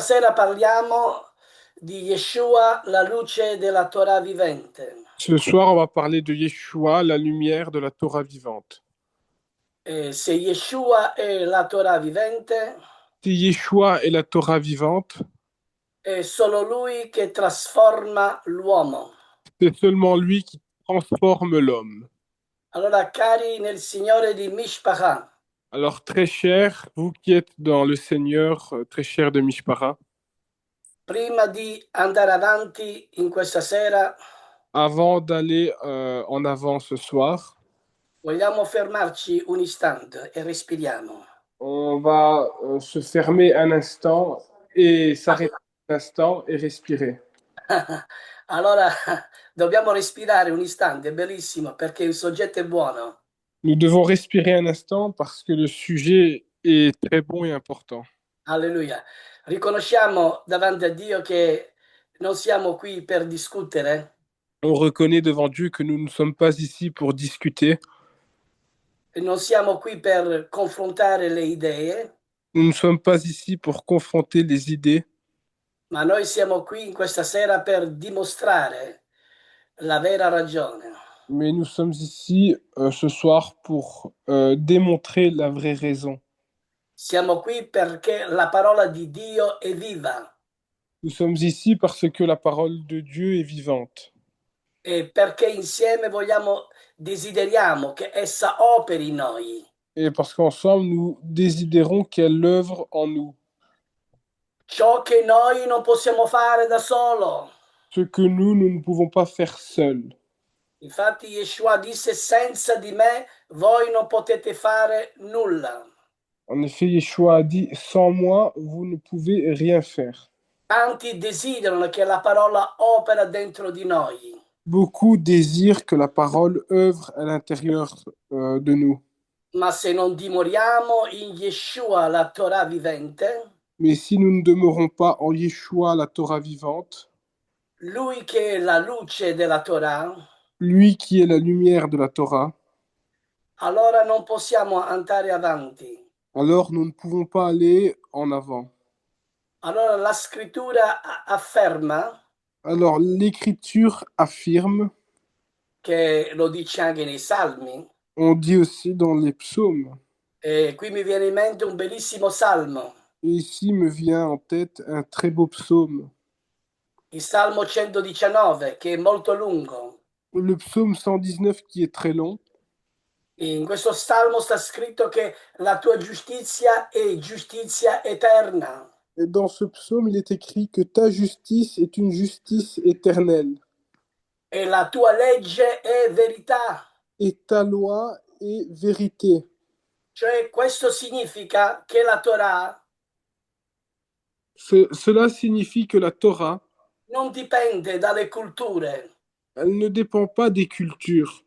Stasera parliamo di Yeshua, la luce della Torah vivente. Ce soir, on va parler de Yeshua, la lumière de la Torah vivante. Se Yeshua è la Torah vivente, Si Yeshua est la Torah vivante, è solo lui che trasforma l'uomo. c'est seulement lui qui transforme l'homme. Allora, cari nel Signore di Mishpacha, Alors, très cher, vous qui êtes dans le Seigneur, très cher de Mishpara, prima di andare avanti in questa sera, avant d'aller en avant ce soir, vogliamo fermarci un istante e respiriamo. on va se fermer un instant et s'arrêter un instant et respirer. Allora, dobbiamo respirare un istante, è bellissimo perché il soggetto è buono. Nous devons respirer un instant parce que le sujet est très bon et important. Alleluia. Riconosciamo davanti a Dio che non siamo qui per discutere, On reconnaît devant Dieu que nous ne sommes pas ici pour discuter. non siamo qui per confrontare le idee, Nous ne sommes pas ici pour confronter les idées, ma noi siamo qui in questa sera per dimostrare la vera ragione. mais nous sommes ici ce soir pour démontrer la vraie raison. Siamo qui perché la parola di Dio è viva Nous sommes ici parce que la parole de Dieu est vivante e perché insieme desideriamo che essa operi in noi. et parce qu'ensemble, nous désirons qu'elle œuvre en nous. Ciò che noi non possiamo fare da solo. Ce que nous ne pouvons pas faire seuls. Infatti Yeshua disse, senza di me voi non potete fare nulla. En effet, Yeshua a dit, sans moi, vous ne pouvez rien faire. Tanti desiderano che la parola opera dentro di noi, Beaucoup désirent que la parole œuvre à l'intérieur de nous. ma se non dimoriamo in Yeshua, la Torah vivente, Mais si nous ne demeurons pas en Yeshua, la Torah vivante, lui che è la luce della Torah, lui qui est la lumière de la Torah, allora non possiamo andare avanti. alors nous ne pouvons pas aller en avant. Allora la scrittura afferma, Alors l'Écriture affirme, che lo dice anche nei Salmi, on dit aussi dans les psaumes, e qui mi viene in mente un bellissimo salmo, et ici me vient en tête un très beau psaume, il Salmo 119, che è molto lungo. le psaume 119 qui est très long. In questo salmo sta scritto che la tua giustizia è giustizia eterna Et dans ce psaume, il est écrit que ta justice est une justice éternelle, e la tua legge è verità. et ta loi est vérité. Cioè, questo significa che la Torah Cela signifie que la Torah, non dipende dalle culture, elle ne dépend pas des cultures,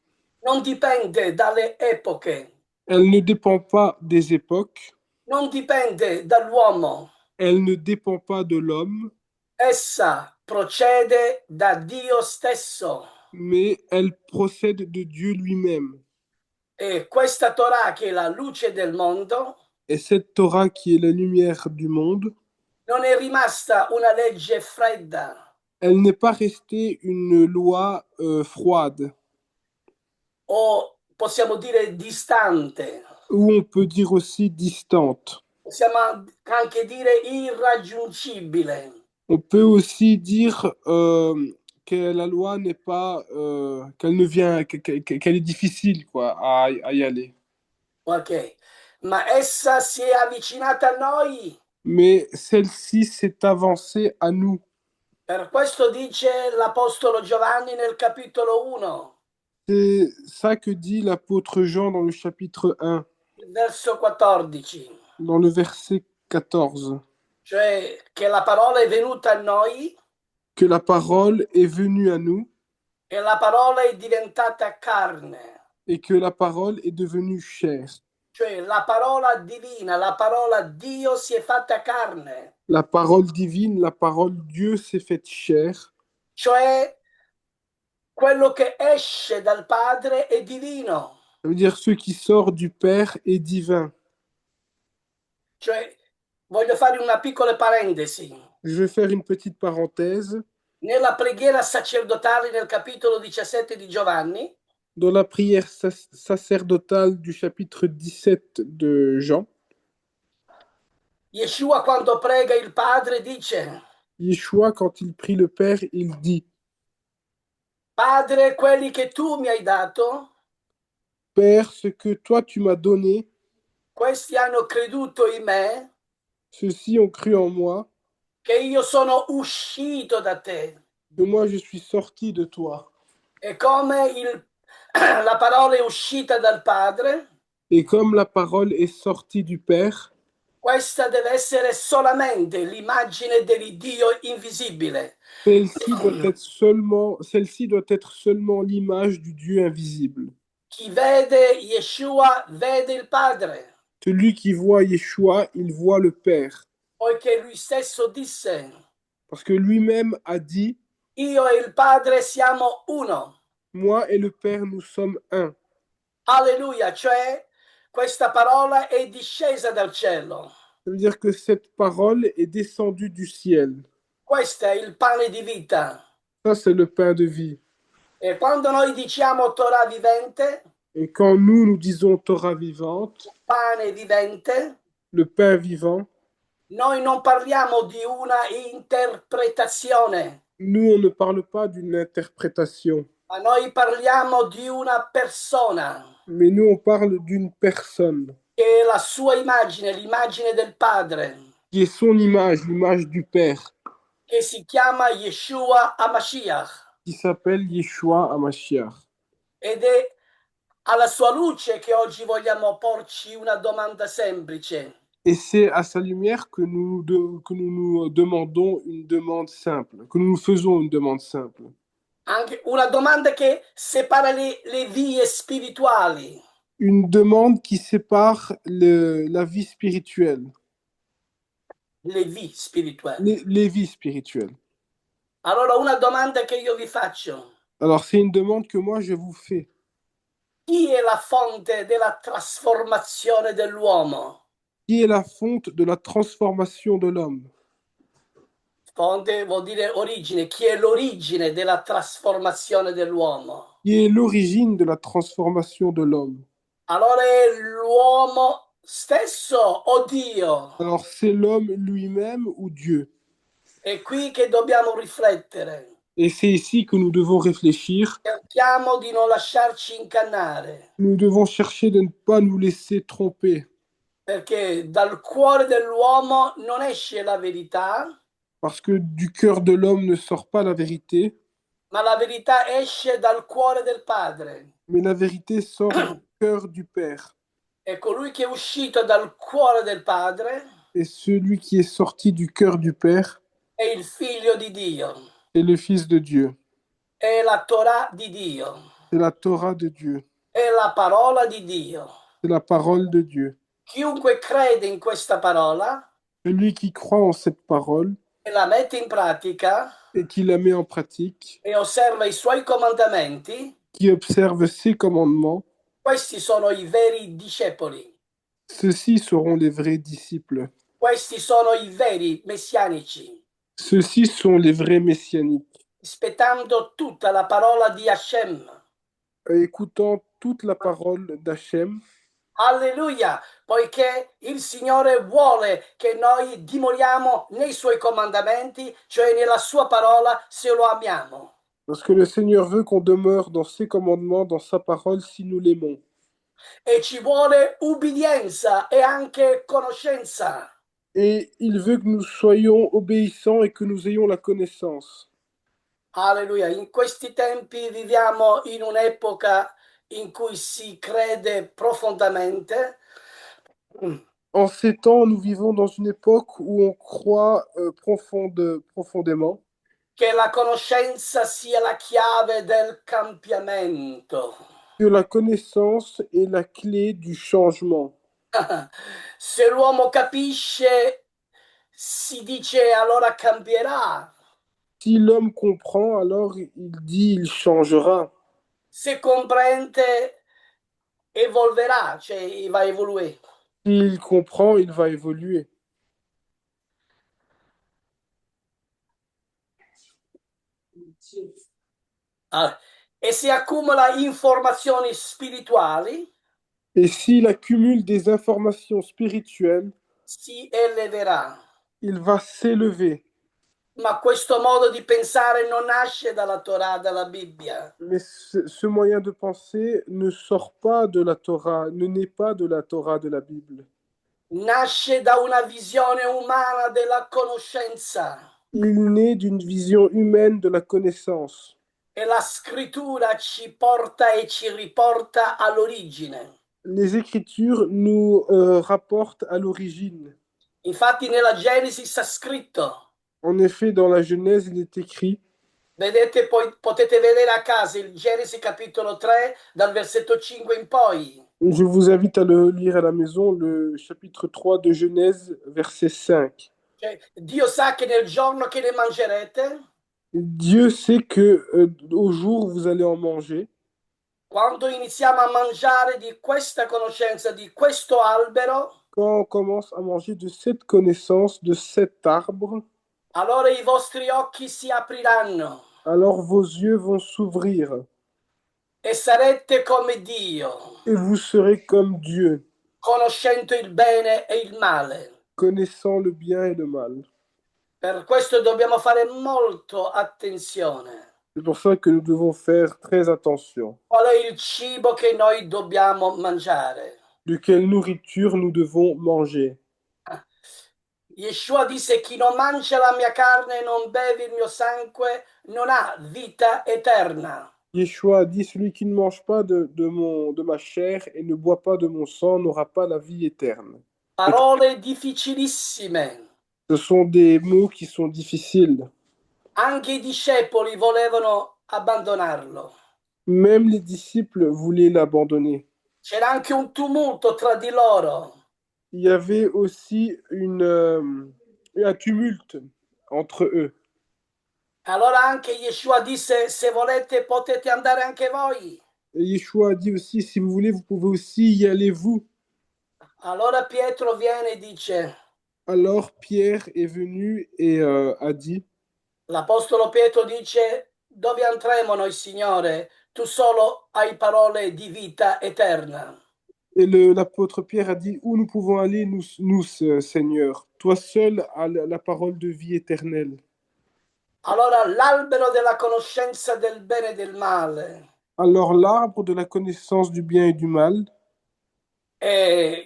non dipende dalle epoche, elle ne dépend pas des époques, non dipende dall'uomo. elle ne dépend pas de l'homme, Essa procede da Dio stesso. mais elle procède de Dieu lui-même. E questa Torah, che è la luce del mondo, Et cette Torah qui est la lumière du monde, non è rimasta una legge fredda elle n'est pas restée une loi froide, o possiamo dire distante, ou on peut dire aussi distante. possiamo anche dire irraggiungibile. On peut aussi dire que la loi n'est pas, qu'elle ne vient, qu'elle est difficile quoi, à y aller. Ok, ma essa si è avvicinata a noi. Mais celle-ci s'est avancée à nous. Per questo dice l'Apostolo Giovanni nel capitolo 1, C'est ça que dit l'apôtre Jean dans le chapitre 1, il verso 14, dans le verset 14, cioè che la parola è venuta a noi que la parole est venue à nous e la parola è diventata carne. et que la parole est devenue chair. Cioè la parola divina, la parola Dio si è fatta carne, La parole divine, la parole Dieu s'est faite chair. cioè quello che esce dal Padre è divino, Ça veut dire ce qui sort du Père est divin. cioè voglio fare una piccola parentesi. Je vais faire une petite parenthèse. Nella preghiera sacerdotale nel capitolo 17 di Giovanni, Dans la prière sacerdotale du chapitre 17 de Jean, Yeshua quando prega il Padre dice, Yeshua, quand il prie le Père, il dit, Padre, quelli che tu mi hai dato, Père, ce que toi tu m'as donné, questi hanno creduto in me, ceux-ci ont cru en moi, che io sono uscito da te. que moi je suis sorti de toi. E come la parola è uscita dal Padre, Et comme la parole est sortie du Père, questa deve essere solamente l'immagine dell'Iddio invisibile. celle-ci doit être seulement l'image du Dieu invisible. Chi vede Yeshua vede il Padre, Celui qui voit Yeshua, il voit le Père. poiché lui stesso disse, Parce que lui-même a dit, io e il Padre siamo uno. moi et le Père, nous sommes un. Alleluia, cioè questa parola è discesa dal cielo. Ça veut dire que cette parole est descendue du ciel. Questo è il pane di vita. Ça, c'est le pain de vie. E quando noi diciamo Torah vivente, Et quand nous disons Torah vivante, pane vivente, le pain vivant, noi non parliamo di una interpretazione, nous, on ne parle pas d'une interprétation, ma noi parliamo di una persona mais nous, on parle d'une personne che è la sua immagine, l'immagine del Padre, qui est son image, l'image du Père, che si chiama Yeshua HaMashiach. qui s'appelle Yeshua HaMashiach. Ed è alla sua luce che oggi vogliamo porci una domanda semplice. Et c'est à sa lumière que nous nous demandons une demande simple, que nous nous faisons une demande simple. Anche una domanda che separa le vie spirituali. Une demande qui sépare la vie spirituelle, Le vie spirituali. les vies spirituelles. Allora una domanda che io vi faccio. Alors, c'est une demande que moi, je vous fais. Chi è la fonte della trasformazione dell'uomo? Qui est la fonte de la transformation de l'homme? Fonte vuol dire origine. Chi è l'origine della trasformazione dell'uomo? Qui est l'origine de la transformation de l'homme? Allora è l'uomo stesso o Dio? Alors, c'est l'homme lui-même ou Dieu? È qui che dobbiamo riflettere. Et c'est ici que nous devons réfléchir. Cerchiamo di non lasciarci ingannare, Nous devons chercher de ne pas nous laisser tromper. perché dal cuore dell'uomo non esce la verità, Parce que du cœur de l'homme ne sort pas la vérité, ma la verità esce dal cuore del Padre. mais la vérité sort du cœur du Père. E colui che è uscito dal cuore del Padre Et celui qui est sorti du cœur du Père è il figlio di Dio, est le Fils de Dieu. è la Torah di Dio, C'est la Torah de Dieu. è la parola di Dio. C'est la parole de Dieu. Chiunque crede in questa parola Celui qui croit en cette parole e la mette in pratica et qui la met en pratique, e osserva i suoi comandamenti, qui observe ses commandements, questi sono i veri discepoli. ceux-ci seront les vrais disciples. Questi sono i veri messianici, Ceux-ci sont les vrais messianiques. rispettando tutta la parola di Hashem. Écoutant toute la parole d'Hachem, Alleluia, poiché il Signore vuole che noi dimoriamo nei suoi comandamenti, cioè nella sua parola, se lo amiamo. parce que le Seigneur veut qu'on demeure dans ses commandements, dans sa parole, si nous l'aimons. E ci vuole ubbidienza e anche conoscenza. Et il veut que nous soyons obéissants et que nous ayons la connaissance. Alleluia, in questi tempi viviamo in un'epoca in cui si crede profondamente. En ces temps, nous vivons dans une époque où on croit profondément Che la conoscenza sia la chiave del cambiamento. que la connaissance est la clé du changement. Se l'uomo capisce, si dice allora cambierà. Si l'homme comprend, alors il dit il changera. Se comprende, evolverà, cioè va a evoluire. S'il comprend, il va évoluer. Ah, e se accumula informazioni spirituali, Et s'il accumule des informations spirituelles, si eleverà. il va s'élever. Ma questo modo di pensare non nasce dalla Torah, dalla Bibbia, Mais ce moyen de penser ne sort pas de la Torah, ne naît pas de la Torah de la Bible. nasce da una visione umana della conoscenza Il naît d'une vision humaine de la connaissance. e la scrittura ci porta e ci riporta all'origine. Les Écritures nous rapportent à l'origine. Infatti nella Genesi sta scritto, En effet, dans la Genèse, il est écrit, vedete, poi potete vedere a casa il Genesi capitolo 3 dal versetto 5 in poi. je vous invite à le lire à la maison, le chapitre 3 de Genèse, verset 5. Cioè, Dio sa che nel giorno che ne mangerete, Dieu sait que au jour où vous allez en manger, quando iniziamo a mangiare di questa conoscenza, di questo albero, quand on commence à manger de cette connaissance, de cet arbre, allora i vostri occhi si apriranno alors vos yeux vont s'ouvrir e sarete come Dio, et vous serez comme Dieu, conoscendo il bene e il male. connaissant le bien et le mal. Per questo dobbiamo fare molto attenzione. C'est pour ça que nous devons faire très attention. Qual è il cibo che noi dobbiamo mangiare? De quelle nourriture nous devons manger. Yeshua disse: Chi non mangia la mia carne e non beve il mio sangue non ha vita eterna. Yeshua a dit, celui qui ne mange pas de ma chair et ne boit pas de mon sang n'aura pas la vie éterne. Parole difficilissime. Ce sont des mots qui sont difficiles. Anche i discepoli volevano abbandonarlo. Même les disciples voulaient l'abandonner. C'era anche un tumulto tra di loro. Il y avait aussi un tumulte entre eux. Allora anche Yeshua disse: Se volete potete andare anche voi. Et Yeshua a dit aussi, si vous voulez, vous pouvez aussi y aller vous. Allora Pietro viene e dice, Alors Pierre est venu et a dit, l'Apostolo Pietro dice, dove andremo noi, Signore? Tu solo hai parole di vita eterna. et l'apôtre Pierre a dit, où nous pouvons aller, nous, Seigneur. Toi seul as la parole de vie éternelle. Allora l'albero della conoscenza del bene e del male Alors l'arbre de la connaissance du bien et du mal,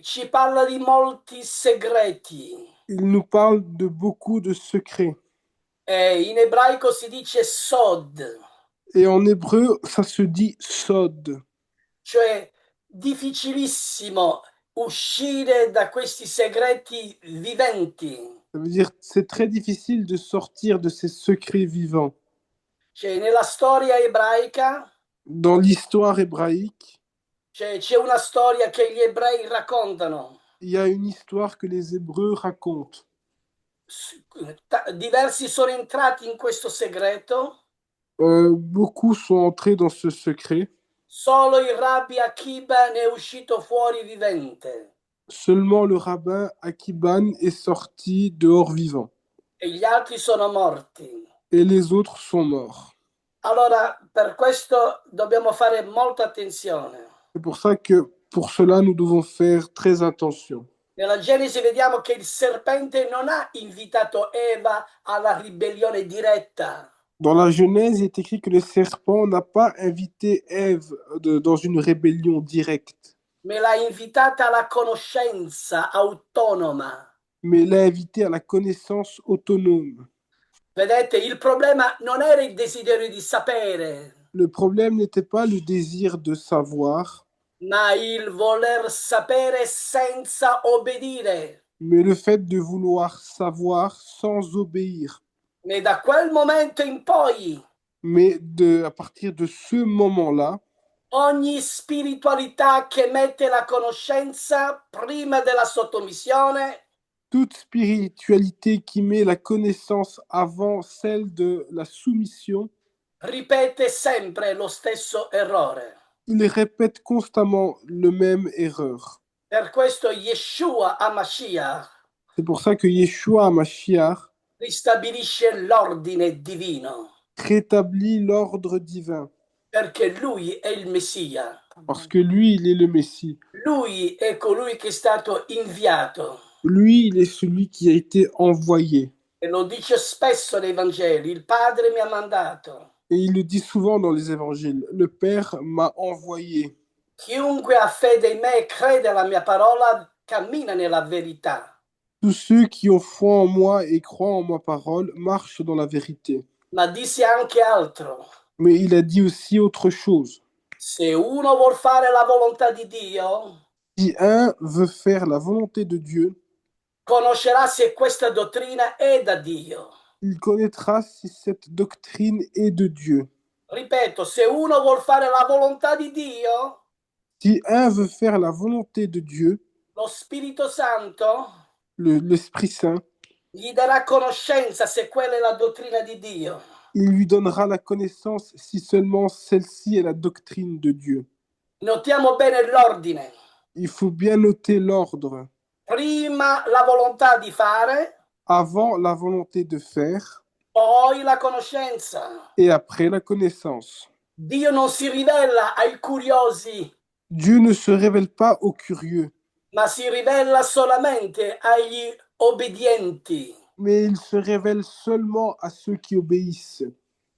ci parla di molti segreti. il nous parle de beaucoup de secrets. In ebraico si dice sod, Et en hébreu, ça se dit sod. cioè difficilissimo uscire da questi segreti viventi. Ça veut dire c'est très difficile de sortir de ces secrets vivants. Cioè, nella storia ebraica Dans l'histoire hébraïque, c'è una storia che gli ebrei raccontano. il y a une histoire que les Hébreux racontent. Diversi sono entrati in questo segreto, Beaucoup sont entrés dans ce secret. solo il rabbi Akiba ne è uscito fuori vivente Seulement le rabbin Akiban est sorti dehors vivant. e gli altri sono morti. Et les autres sont morts. Allora, per questo dobbiamo fare molta attenzione. C'est pour ça que pour cela, nous devons faire très attention. Nella Genesi vediamo che il serpente non ha invitato Eva alla ribellione diretta, Dans la Genèse, il est écrit que le serpent n'a pas invité Ève dans une rébellion directe, ma l'ha invitata alla conoscenza autonoma. mais l'a invité à la connaissance autonome. Vedete, il problema non era il desiderio di sapere, Le problème n'était pas le désir de savoir, ma il voler sapere senza obbedire. mais le fait de vouloir savoir sans obéir. E da quel momento in poi Mais à partir de ce moment-là, ogni spiritualità che mette la conoscenza prima della sottomissione toute spiritualité qui met la connaissance avant celle de la soumission, ripete sempre lo stesso errore. il répète constamment le même erreur. Per questo Yeshua HaMashiach C'est pour ça que Yeshua Mashiach ristabilisce l'ordine divino. rétablit l'ordre divin, perché lui è il Messia. parce que lui, il est le Messie. Lui è colui che è stato inviato. Lui, il est celui qui a été envoyé. E lo dice spesso nei Vangeli, il Padre mi ha mandato. Et il le dit souvent dans les évangiles, le Père m'a envoyé. Chiunque ha fede in me e crede alla mia parola cammina nella verità. Tous ceux qui ont foi en moi et croient en ma parole marchent dans la vérité. Ma disse anche altro. Mais il a dit aussi autre chose. Se uno vuol fare la volontà di Dio, Si un veut faire la volonté de Dieu, conoscerà se questa dottrina è da Dio. il connaîtra si cette doctrine est de Dieu. Ripeto, se uno vuol fare la volontà di Dio, Si un veut faire la volonté de Dieu, lo Spirito Santo l'Esprit Saint, gli darà conoscenza se quella è la dottrina di Dio. il lui donnera la connaissance si seulement celle-ci est la doctrine de Dieu. Notiamo bene l'ordine. Il faut bien noter l'ordre. Prima la volontà di fare, Avant la volonté de faire poi la conoscenza. et après la connaissance. Dio non si rivela ai curiosi, Dieu ne se révèle pas aux curieux, ma si rivela solamente agli obbedienti, mais il se révèle seulement à ceux qui obéissent.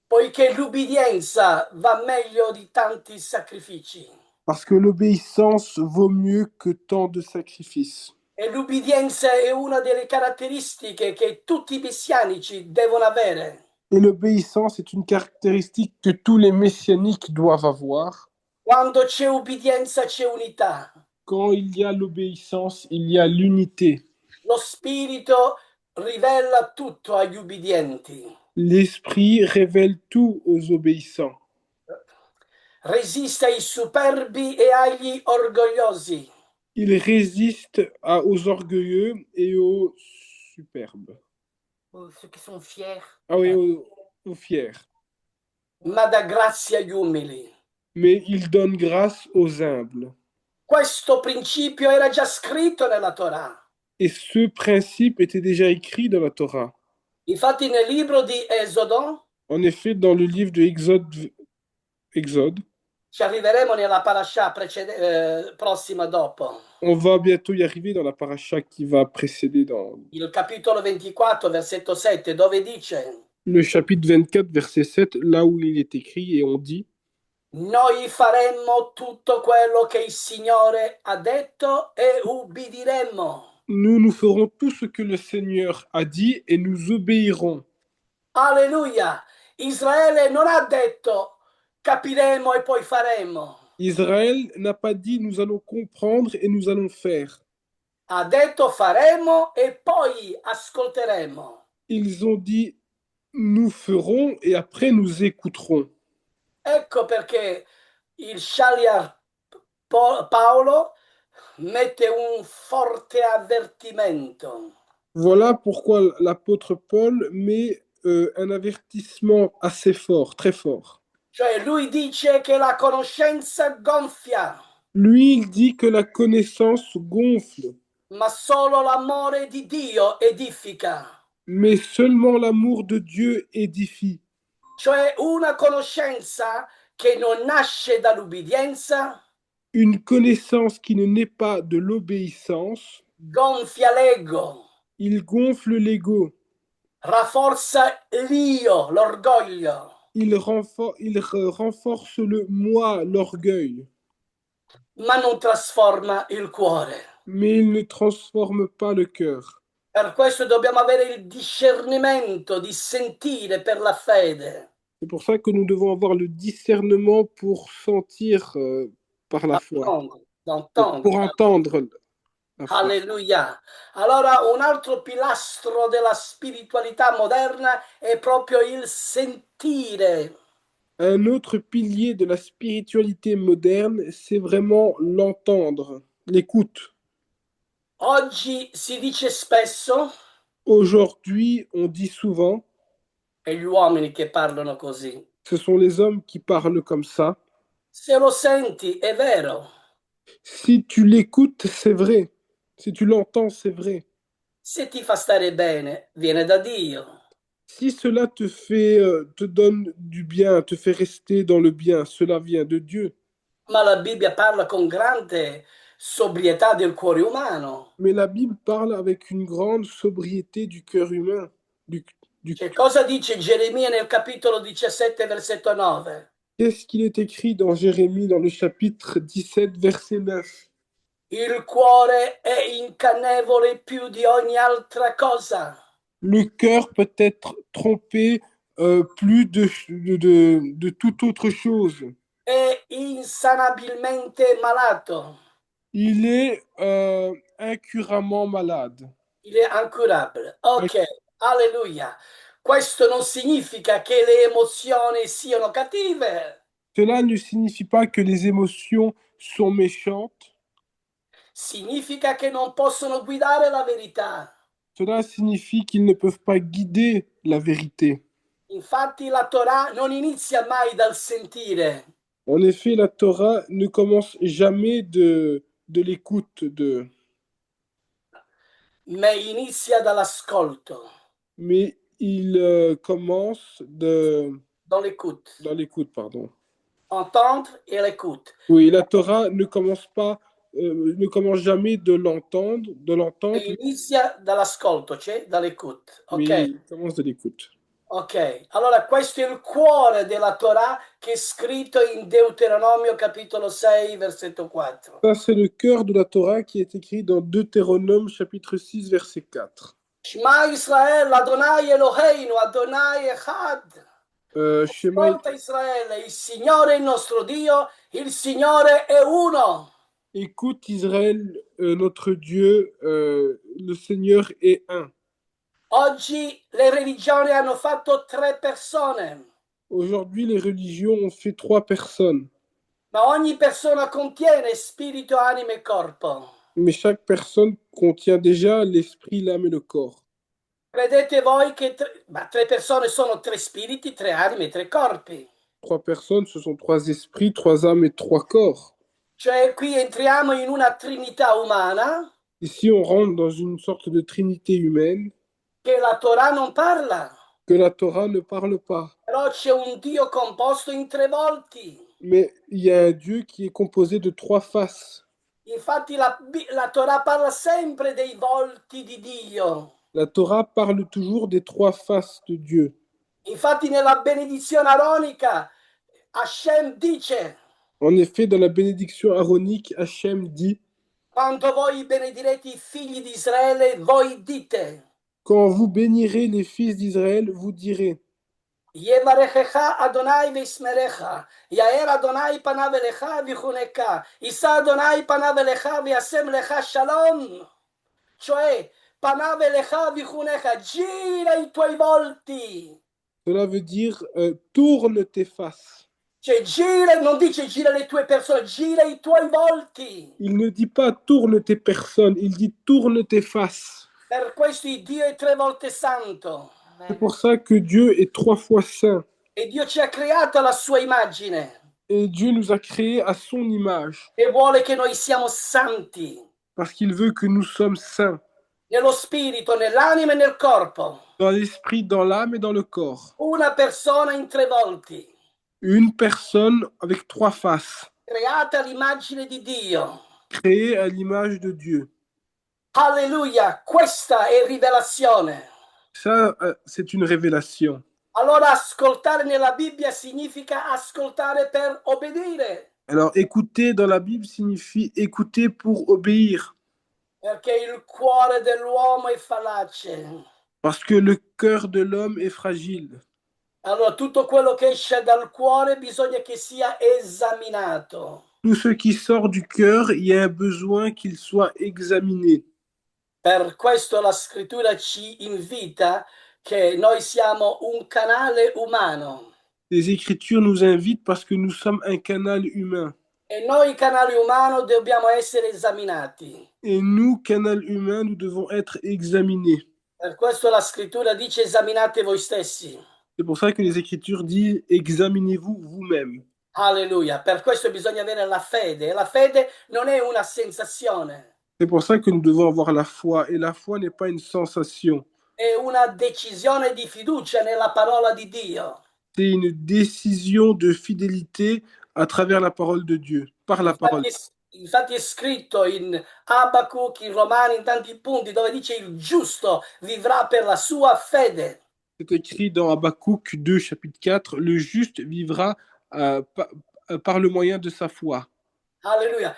poiché l'ubbidienza va meglio di tanti sacrifici. Parce que l'obéissance vaut mieux que tant de sacrifices. E l'ubbidienza è una delle caratteristiche che tutti i messianici devono avere. Et l'obéissance est une caractéristique que tous les messianiques doivent avoir. Quando c'è ubbidienza c'è unità. Quand il y a l'obéissance, il y a l'unité. Lo Spirito rivela tutto agli ubbidienti. L'Esprit révèle tout aux obéissants. Resiste ai superbi e agli orgogliosi. Il résiste aux orgueilleux et aux superbes. Ceux qui sont fiers. Ah oui, aux fiers. Ma dà grazia agli umili. Mais il donne grâce aux humbles. Questo principio era già scritto nella Torah. Et ce principe était déjà écrit dans la Torah. Infatti nel libro di Esodo, En effet, dans le livre de Exode, ci arriveremo nella parasha prossima dopo, on va bientôt y arriver dans la paracha qui va précéder dans il capitolo 24, versetto 7, dove dice: le chapitre 24, verset 7, là où il est écrit et on dit Noi faremmo tutto quello che il Signore ha detto e ubbidiremmo. nous ferons tout ce que le Seigneur a dit et nous obéirons. Alleluia! Israele non ha detto capiremo e poi faremo. Israël n'a pas dit nous allons comprendre et nous allons faire. Ha detto faremo e poi ascolteremo. Ils ont dit nous ferons et après nous écouterons. Ecco perché il Shaliar Paolo mette un forte avvertimento. Voilà pourquoi l'apôtre Paul met un avertissement assez fort, très fort. Cioè lui dice che la conoscenza gonfia, Lui, il dit que la connaissance gonfle, ma solo l'amore di Dio edifica. mais seulement l'amour de Dieu édifie. Cioè una conoscenza che non nasce dall'ubbidienza, Une connaissance qui ne naît pas de l'obéissance, gonfia l'ego, il gonfle l'ego, rafforza l'io, l'orgoglio, renforce le moi, l'orgueil, ma non trasforma il cuore. mais il ne transforme pas le cœur. Per questo dobbiamo avere il discernimento di sentire per la fede, C'est pour ça que nous devons avoir le discernement pour sentir par la foi, pour d'entendere. entendre la foi. Alleluia. Allora, un altro pilastro della spiritualità moderna è proprio il sentire. Un autre pilier de la spiritualité moderne, c'est vraiment l'entendre, l'écoute. Oggi si dice spesso, Aujourd'hui, on dit souvent, e gli uomini che parlano così, ce sont les hommes qui parlent comme ça. se lo senti è vero, Si tu l'écoutes, c'est vrai. Si tu l'entends, c'est vrai. se ti fa stare bene, viene da Dio. Si cela te donne du bien, te fait rester dans le bien, cela vient de Dieu. Ma la Bibbia parla con grande sobrietà del cuore umano. Mais la Bible parle avec une grande sobriété du cœur humain. Du, du- Che cosa dice Geremia nel capitolo 17, versetto 9? Qu'est-ce qu'il est écrit dans Jérémie, dans le chapitre 17, verset 9? Il cuore è incannevole più di ogni altra cosa. Le cœur peut être trompé plus de toute autre chose. È insanabilmente malato. Il est incurablement malade. Il è incurabile. Ok, alleluia. Questo non significa che le emozioni siano cattive, Cela ne signifie pas que les émotions sont méchantes. significa che non possono guidare la verità. Cela signifie qu'ils ne peuvent pas guider la vérité. Infatti la Torah non inizia mai dal sentire, En effet, la Torah ne commence jamais de l'écoute ma inizia dall'ascolto, mais il commence dans l'écoute. dans l'écoute, pardon. Entendre et l'écoute. Oui, la Torah ne commence jamais de E l'entente, inizia dall'ascolto, cioè dall'écoute. mais Ok? il commence de l'écoute. Ok, allora questo è il cuore della Torah che è scritto in Deuteronomio capitolo 6, versetto 4. Ça, c'est le cœur de la Torah qui est écrit dans Deutéronome chapitre 6, verset 4. Shema Israel, Adonai Eloheinu, Adonai Echad. Shema, Ascolta Israele, il Signore è il nostro Dio, il Signore è uno. écoute Israël, notre Dieu, le Seigneur est un. Oggi le religioni hanno fatto tre persone, Aujourd'hui, les religions ont fait trois personnes, ma ogni persona contiene spirito, anima e corpo. mais chaque personne contient déjà l'esprit, l'âme et le corps. Credete voi che tre persone sono tre spiriti, tre anime e tre corpi? Trois personnes, ce sont trois esprits, trois âmes et trois corps. Cioè qui entriamo in una trinità umana Ici, on rentre dans une sorte de trinité humaine che la Torah non parla, que la Torah ne parle pas. però c'è un Dio composto in tre volti. Mais il y a un Dieu qui est composé de trois faces. Infatti la Torah parla sempre dei volti di Dio. La Torah parle toujours des trois faces de Dieu. Infatti nella benedizione aronica Hashem dice, En effet, dans la bénédiction aaronique, Hachem dit, quando voi benedirete i figli di Israele, voi dite, quand vous bénirez les fils d'Israël, vous direz, Yevarechecha Adonai veismerecha, Yaer Adonai panav elecha vichuneka, Isa Adonai panav elecha viasem lecha shalom. Cioè, panav elecha vichuneka, gira i tuoi volti. cela veut dire, tourne tes faces. Cioè, gira, non dice gira le tue persone, gira i tuoi volti. Il ne dit pas tourne tes personnes, il dit tourne tes faces. Per questo il Dio è tre volte santo. C'est pour ça que Dieu est trois fois saint. E Dio ci ha creato alla sua immagine Et Dieu nous a créés à son image, e vuole che noi siamo santi parce qu'il veut que nous sommes saints, nello spirito, nell'anima e nel corpo. dans l'esprit, dans l'âme et dans le corps. Una persona in tre volti, Une personne avec trois faces, creata all'immagine di Dio. créée à l'image de Dieu. Alleluia, questa è rivelazione. Ça, c'est une révélation. Allora ascoltare nella Bibbia significa ascoltare per obbedire, Alors, écouter dans la Bible signifie écouter pour obéir, perché il cuore dell'uomo è fallace. parce que le cœur de l'homme est fragile. Allora tutto quello che esce dal cuore bisogna che sia esaminato. Tout ce qui sort du cœur, il y a un besoin qu'il soit examiné. Per questo la scrittura ci invita che noi siamo un canale umano Les Écritures nous invitent parce que nous sommes un canal humain. e noi canali umani dobbiamo essere esaminati. Et nous, canal humain, nous devons être examinés. Per questo la scrittura dice esaminate voi stessi. C'est pour ça que les Écritures disent examinez-vous vous-même. Alleluia. Per questo bisogna avere la fede. E la fede non è una sensazione. C'est pour ça que nous devons avoir la foi. Et la foi n'est pas une sensation. è una decisione di fiducia nella parola di Dio. C'est une décision de fidélité à travers la parole de Dieu, par la parole. Infatti è scritto in Abacuc, in Romani, in tanti punti, dove dice il giusto vivrà per la sua fede. C'est écrit dans Habakkuk 2, chapitre 4, le juste vivra par le moyen de sa foi. Alleluia.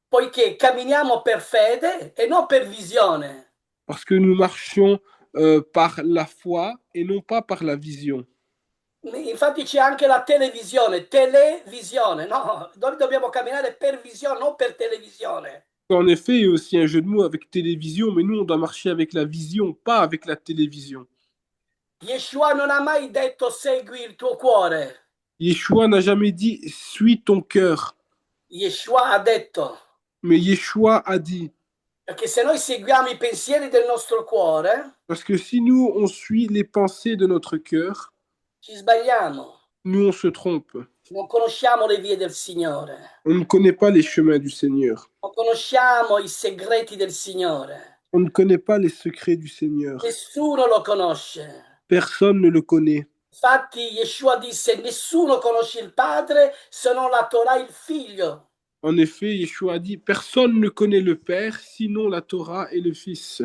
Poiché camminiamo per fede e non per visione. Parce que nous marchions par la foi et non pas par la vision. Infatti c'è anche la televisione, no? Noi dobbiamo camminare per visione, non per televisione. En effet, il y a aussi un jeu de mots avec télévision, mais nous, on doit marcher avec la vision, pas avec la télévision. Yeshua non ha mai detto segui il tuo cuore. Yeshua n'a jamais dit suis ton cœur, Yeshua ha detto, mais Yeshua a dit, perché se noi seguiamo i pensieri del nostro cuore, parce que si nous, on suit les pensées de notre cœur, ci sbagliamo. nous, on se trompe. Non conosciamo le vie del Signore. On ne connaît pas les chemins du Seigneur. Non conosciamo i segreti del Signore. On ne connaît pas les secrets du Seigneur. Nessuno lo conosce. Personne ne le connaît. Infatti Yeshua disse, nessuno conosce il Padre se non la Torah il Figlio. En effet, Yeshua a dit, personne ne connaît le Père, sinon la Torah et le Fils.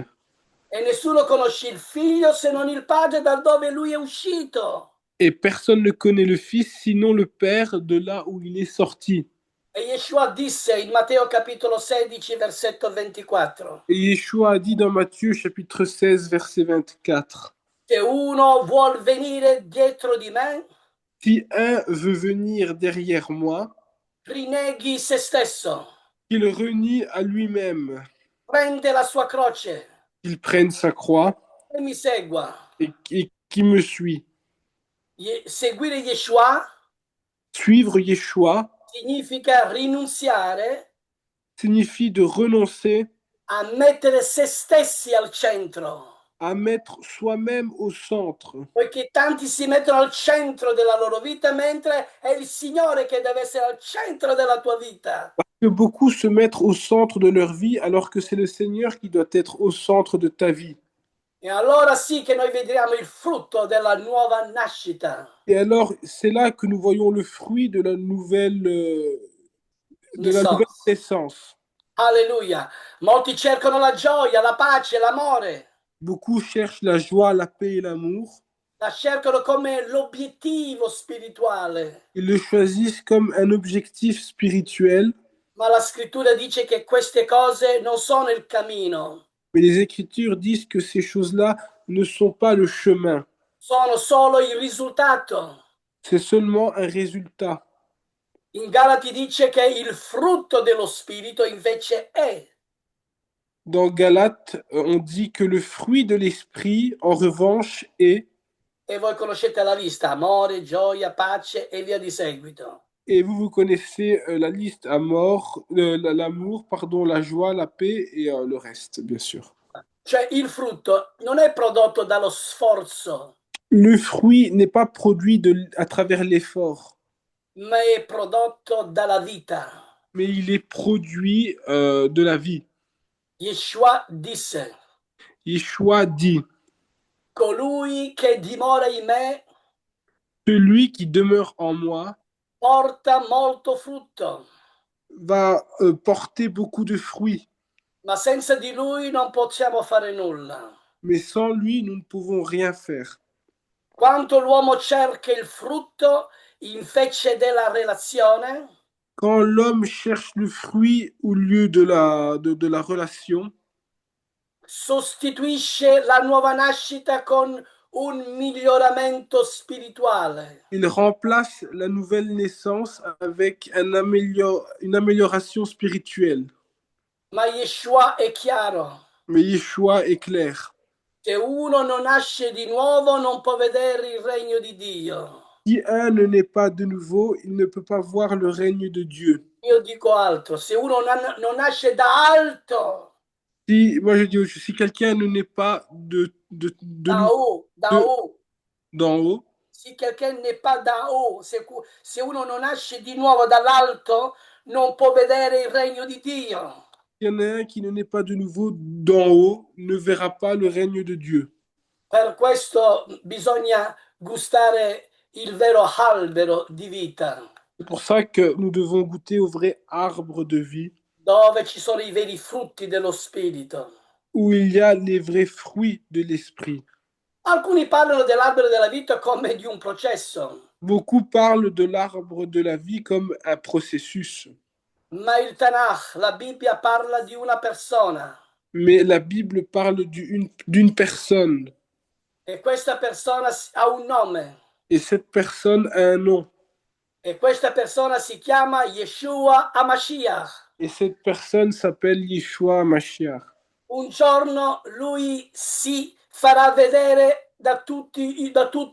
E nessuno conosce il Figlio se non il Padre da dove lui è uscito. Et personne ne connaît le Fils, sinon le Père de là où il est sorti. E Yeshua disse in Matteo capitolo 16, versetto 24, Et Yeshua a dit dans Matthieu chapitre 16, verset 24, se uno vuol venire dietro di me, si un veut venir derrière moi, rineghi se stesso, qu'il renie à lui-même, prende la sua croce qu'il prenne sa croix e mi segua. et qui me suit. Seguire Yeshua Suivre Yeshua significa rinunziare signifie de renoncer a mettere se stessi al centro. à mettre soi-même au centre. Poiché tanti si mettono al centro della loro vita, mentre è il Signore che deve essere al centro della tua vita. Que beaucoup se mettent au centre de leur vie alors que c'est le Seigneur qui doit être au centre de ta vie. E allora sì che noi vedremo il frutto della nuova nascita. Et alors, c'est là que nous voyons le fruit de la nouvelle naissance. Alleluia. Molti cercano la gioia, la pace, l'amore. Beaucoup cherchent la joie, la paix et l'amour. La cercano come l'obiettivo spirituale. Ils le choisissent comme un objectif spirituel. Ma la scrittura dice che queste cose non sono il cammino. Mais les Écritures disent que ces choses-là ne sont pas le chemin. Sono solo il risultato. C'est seulement un résultat. In Galati dice che il frutto dello spirito invece è. Dans Galates, on dit que le fruit de l'esprit, en revanche, est. E voi conoscete la lista: amore, gioia, pace e via di seguito. Et vous connaissez la liste à mort, l'amour, pardon, la joie, la paix et le reste, bien sûr. Cioè il frutto non è prodotto dallo sforzo. Le fruit n'est pas produit à travers l'effort. Ma è prodotto dalla vita. Mais il est produit de la vie. Yeshua disse. Yeshua dit. Colui che dimora in me. Celui qui demeure en moi. Porta molto frutto. Va porter beaucoup de fruits. Ma senza di lui non possiamo fare nulla. Mais sans lui, nous ne pouvons rien faire. Quanto l'uomo cerca il frutto invece della relazione. Quand l'homme cherche le fruit au lieu de la relation, sostituisce la nuova nascita con un miglioramento spirituale. Il remplace la nouvelle naissance avec une amélioration spirituelle. Ma Yeshua è chiaro. Mais Yeshua est clair. Se uno non nasce di nuovo non può vedere il regno di Dio. Si un ne naît pas de nouveau, il ne peut pas voir le règne de Dieu. Io dico altro, se uno non nasce da alto. Moi je dis, si quelqu'un ne naît pas d'en haut. Si quelqu'un n'est pas d'en haut, se uno non nasce di nuovo dall'alto, non può vedere il regno di Dio. Il y en a un qui ne naît pas de nouveau d'en haut, ne verra pas le règne de Dieu. Per questo bisogna gustare il vero albero di vita, C'est pour ça que nous devons goûter au vrai arbre de vie, dove ci sono i veri frutti dello Spirito. où il y a les vrais fruits de l'esprit. Alcuni parlano dell'albero della vita come di un processo, Beaucoup parlent de l'arbre de la vie comme un processus, ma il Tanakh, la Bibbia, parla di una persona mais la Bible parle d'une personne, e questa persona ha un nome et cette personne a un nom, e questa persona si chiama Yeshua HaMashiach. et cette personne s'appelle Yeshua Mashiach. Un giorno lui si farà vedere da tutto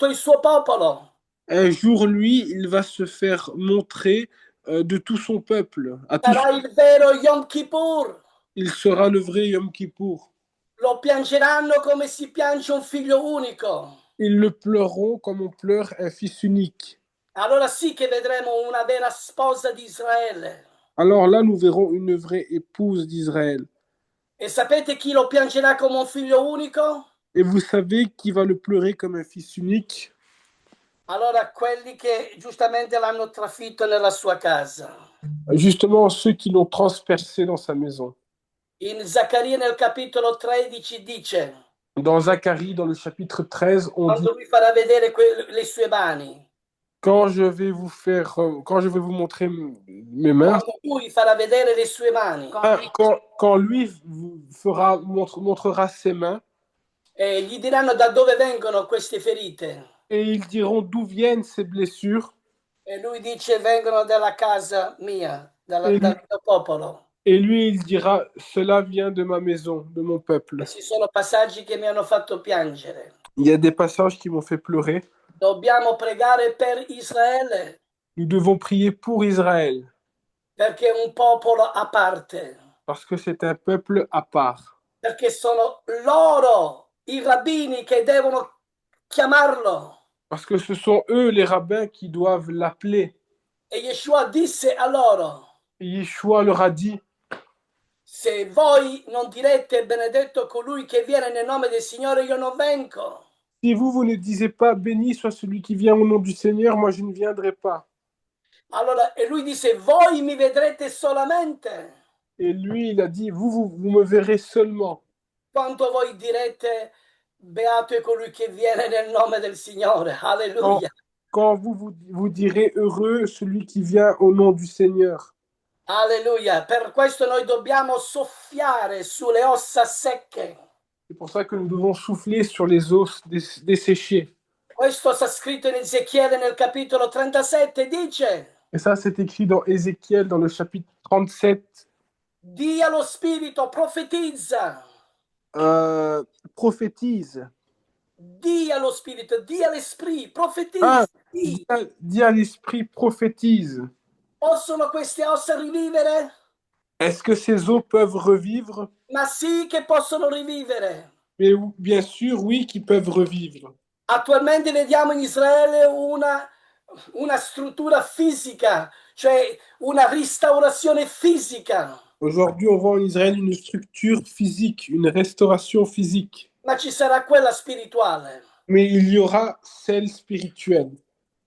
il suo popolo. Un jour, lui, il va se faire montrer de tout son peuple, à tout Sarà il vero Yom Kippur. il sera le vrai Yom Kippour. Lo piangeranno come si piange un figlio unico. Ils le pleureront comme on pleure un fils unique. Allora sì che vedremo una vera sposa di Israele. Alors là, nous verrons une vraie épouse d'Israël. E sapete chi lo piangerà come un figlio unico? Et vous savez qui va le pleurer comme un fils unique? Allora quelli che giustamente l'hanno trafitto nella sua casa. Justement, ceux qui l'ont transpercé dans sa maison. In Zaccaria nel capitolo 13 dice, Dans Zacharie, dans le chapitre 13, on dit, quando lui farà vedere le sue mani, quand je vais vous faire, quand je vais vous montrer mes mains, quando lui farà vedere le sue mani, quand lui vous montrera ses mains, gli diranno da dove vengono queste ferite. et ils diront d'où viennent ces blessures, E lui dice vengono dalla casa mia, et dal lui, mio popolo. et lui, il dira, cela vient de ma maison, de mon peuple. E ci sono passaggi che mi hanno fatto piangere. Il y a des passages qui m'ont fait pleurer. Dobbiamo pregare per Israele, Nous devons prier pour Israël, perché è un popolo a parte, parce que c'est un peuple à part. perché sono loro i rabbini che devono chiamarlo. Parce que ce sont eux, les rabbins, qui doivent l'appeler. E Yeshua disse a loro, Et Yeshua leur a dit, se voi non direte benedetto colui che viene nel nome del Signore, io non vengo. si vous, vous ne disiez pas, béni soit celui qui vient au nom du Seigneur, moi je ne viendrai pas. Allora, e lui disse, voi mi vedrete solamente Et lui, il a dit, vous me verrez seulement. quando voi direte, beato è colui che viene nel nome del Signore. Quand, Alleluia. quand vous direz, heureux celui qui vient au nom du Seigneur. Alleluia. Per questo noi dobbiamo soffiare sulle ossa secche. C'est pour ça que nous devons souffler sur les os desséchés. Questo sta scritto in Ezechiele nel capitolo 37, dice, Et ça, c'est écrit dans Ézéchiel, dans le chapitre 37. Dì allo Spirito, profetizza. Prophétise. Dì allo Spirito, dì all'Esprit, Ah, profetizza. Dì. dis à l'esprit, prophétise. Possono queste ossa rivivere? Est-ce que ces eaux peuvent revivre? Ma sì che possono rivivere. Mais bien sûr, oui, qui peuvent revivre. Attualmente vediamo in Israele una struttura fisica, cioè una restaurazione fisica, Aujourd'hui, on voit en Israël une structure physique, une restauration physique. ma ci sarà quella spirituale. Mais il y aura celle spirituelle.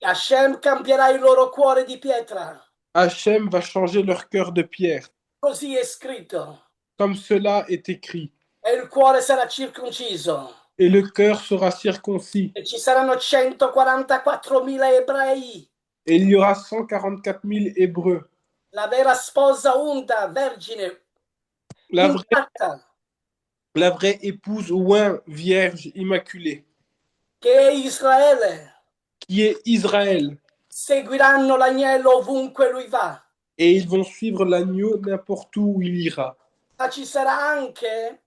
Hashem cambierà il loro cuore di pietra. Hachem va changer leur cœur de pierre. Così è scritto. Comme cela est écrit. E il cuore sarà circonciso. Et le cœur sera circoncis. E ci saranno 144.000 ebrei. Et il y aura 144 000 Hébreux. La vera sposa unta, vergine, La intatta, vraie épouse oint, vierge, immaculée, che è Israele. qui est Israël. Seguiranno l'agnello ovunque lui va. Et ils vont suivre l'agneau n'importe où il ira. Ma ci sarà anche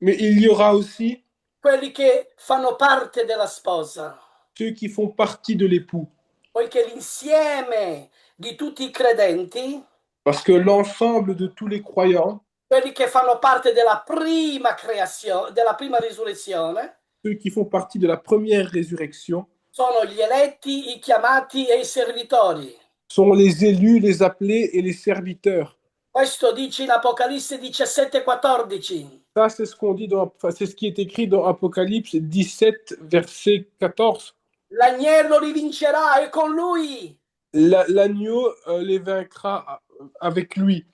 Mais il y aura aussi quelli che fanno parte della sposa, ceux qui font partie de l'époux. poiché l'insieme di tutti i credenti, Parce que l'ensemble de tous les croyants, quelli che fanno parte della prima creazione, della prima risurrezione, ceux qui font partie de la première résurrection, sono gli eletti, i chiamati e i servitori. sont les élus, les appelés et les serviteurs. Questo dice in Apocalisse 17:14. Ça, c'est ce qu'on dit enfin, c'est ce qui est écrit dans Apocalypse 17, verset 14. L'agnello li vincerà e con lui. L'agneau les vaincra avec lui.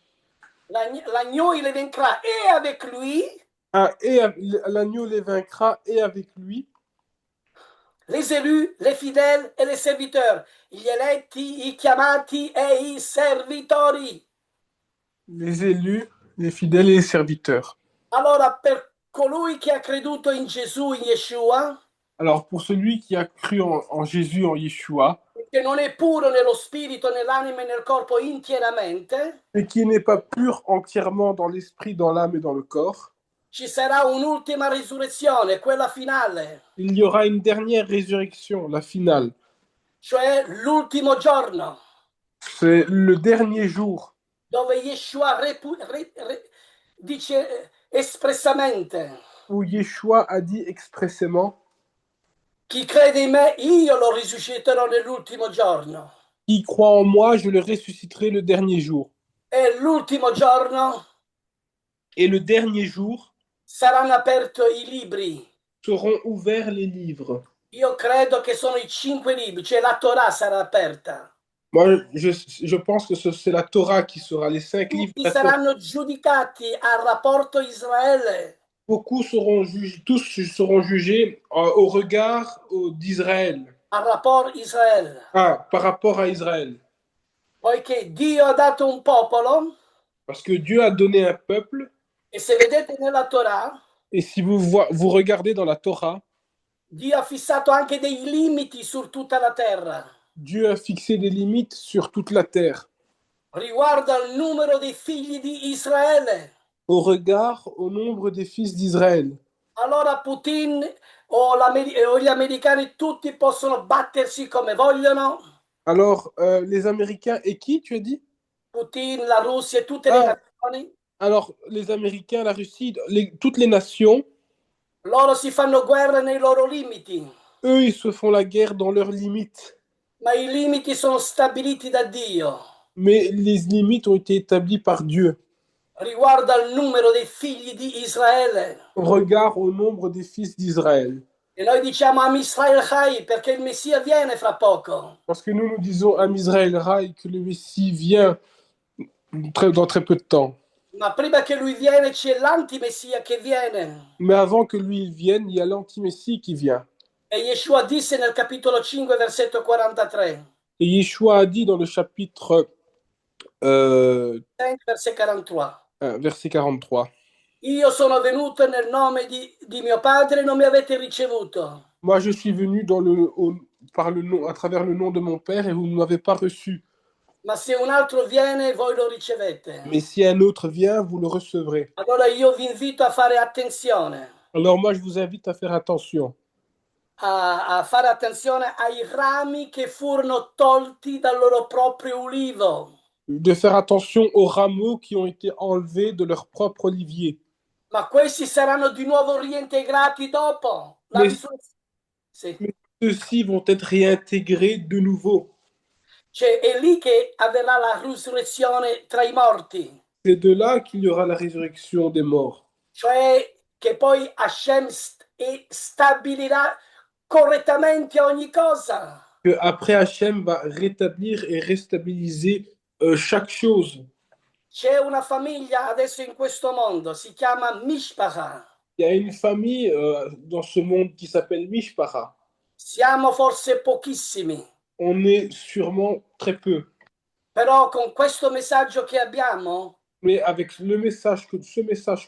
L'agneau, il les vaincra et avec lui Ah, et l'agneau les vaincra et avec lui les élus, les fidèles e les serviteurs, gli eletti, i chiamati e i servitori. les élus, les fidèles et les serviteurs. Allora, per colui che ha creduto in Gesù, in Yeshua, Alors, pour celui qui a cru en Jésus, en Yeshua, che non è puro nello spirito, nell'anima e nel corpo intieramente, et qui n'est pas pur entièrement dans l'esprit, dans l'âme et dans le corps, ci sarà un'ultima risurrezione, quella finale, il y aura une dernière résurrection, la finale. cioè l'ultimo giorno, C'est le dernier jour dove Yeshua dice espressamente, où Yeshua a dit expressément, chi crede in me, io lo risusciterò nell'ultimo giorno. qui croit en moi, je le ressusciterai le dernier jour. E l'ultimo giorno Et le dernier jour saranno aperti i libri. seront ouverts les livres. Io credo che sono i 5 libri, cioè la Torah sarà aperta. Moi, je pense que c'est la Torah qui sera, les 5 livres de Tutti la Torah. saranno giudicati al rapporto Israele, Beaucoup seront jugés, tous seront jugés au regard d'Israël, al rapporto Israele. par rapport à Israël. Poiché Dio ha dato un popolo, Parce que Dieu a donné un peuple, e se vedete nella Torah, et si vous regardez dans la Torah, Dio ha fissato anche dei limiti su tutta la terra. Dieu a fixé des limites sur toute la terre, Riguardo al numero dei figli di Israele. au regard au nombre des fils d'Israël. Allora Putin o gli americani tutti possono battersi come vogliono. Alors, les Américains, et qui tu as dit? Putin, la Russia e tutte le Ah, nazioni, alors, les Américains, la Russie, toutes les nations, loro si fanno guerra nei loro limiti, eux, ils se font la guerre dans leurs limites. ma i limiti sono stabiliti da Dio Mais les limites ont été établies par Dieu. riguardo al numero dei figli di Israele. Au regard au nombre des fils d'Israël. E noi diciamo Am Israel Chai perché il Messia viene fra poco. Parce que nous disons à Israël Raï que le Messie vient dans très peu de temps. Ma prima che lui viene c'è l'antimessia che viene. Mais avant que lui il vienne, il y a l'anti-Messie qui vient. E Yeshua disse nel capitolo 5, versetto 43. Et Yeshua a dit dans le chapitre 5, verset 43. verset 43. Io sono venuto nel nome di mio padre, non mi avete ricevuto. Moi, je suis venu par le nom, à travers le nom de mon Père et vous ne m'avez pas reçu. Ma se un altro viene, voi lo ricevete. Mais si un autre vient, vous le recevrez. Allora io vi invito a fare attenzione, Alors moi, je vous invite à faire attention. a fare attenzione ai rami che furono tolti dal loro proprio ulivo. De faire attention aux rameaux qui ont été enlevés de leur propre olivier. Ma questi saranno di nuovo reintegrati dopo la Mais, risurrezione. Sì. mais ceux-ci vont être réintégrés de nouveau. Cioè, è lì che avverrà la risurrezione tra i morti. C'est de là qu'il y aura la résurrection des morts. Cioè che poi Hashem stabilirà correttamente ogni cosa. Que après Hachem va rétablir et restabiliser chaque chose. C'è una famiglia adesso in questo mondo, si chiama Mishpacha. Il y a une famille dans ce monde qui s'appelle Mishpacha. Siamo forse pochissimi, On est sûrement très peu. però con questo messaggio che abbiamo, Mais avec ce message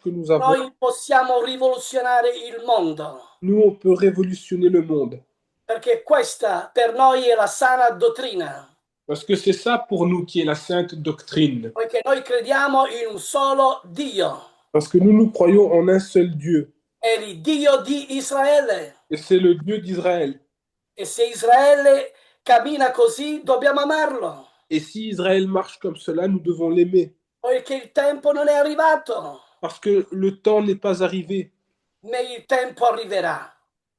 que nous avons, noi possiamo rivoluzionare il mondo. nous, on peut révolutionner le monde. Perché questa per noi è la sana dottrina. Parce que c'est ça pour nous qui est la sainte doctrine. Poiché noi crediamo in un solo Dio. Parce que nous croyons en un seul Dieu. È il Dio di Israele. Et c'est le Dieu d'Israël. E se Israele cammina così, dobbiamo amarlo. Et si Israël marche comme cela, nous devons l'aimer. Poiché il tempo non è arrivato. Parce que le temps n'est pas arrivé. Ma il tempo arriverà.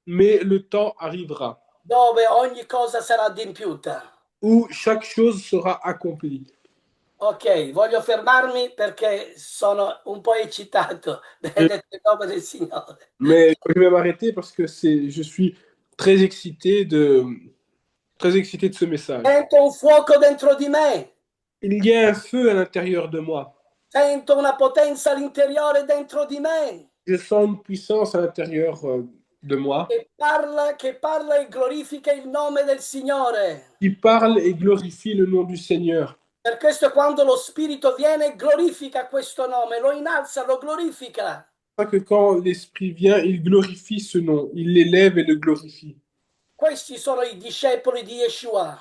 Mais le temps arrivera. Dove ogni cosa sarà adempiuta. Où chaque chose sera accomplie. Ok, voglio fermarmi perché sono un po' eccitato. Benedetto il nome del Signore. Mais je vais m'arrêter parce que je suis très excité très excité de ce message. Sento un fuoco dentro di me, Il y a un feu à l'intérieur de moi. sento una potenza all'interiore dentro di me Je sens une puissance à l'intérieur de moi che parla e glorifica il nome del Signore. qui parle et glorifie le nom du Seigneur. Per questo quando lo Spirito viene, glorifica questo nome, lo innalza, lo glorifica. C'est que quand l'Esprit vient, il glorifie ce nom, il l'élève et le glorifie. Questi sono i discepoli di Yeshua.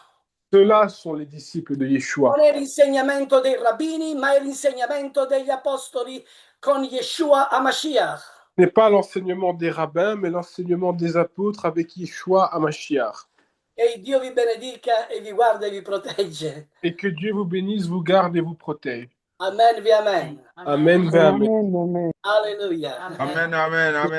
Ceux-là sont les disciples de Yeshua. Non è l'insegnamento dei rabbini, ma è l'insegnamento degli apostoli con Yeshua a Mashiach. Ce n'est pas l'enseignement des rabbins, mais l'enseignement des apôtres avec Yeshua à Mashiach. E Dio vi benedica e vi guarda e vi protegge. Et que Dieu vous bénisse, vous garde et vous protège. Amen, vi amen. Amen, ve amen. Amen, amen. Alleluia. Amen, amen, amen.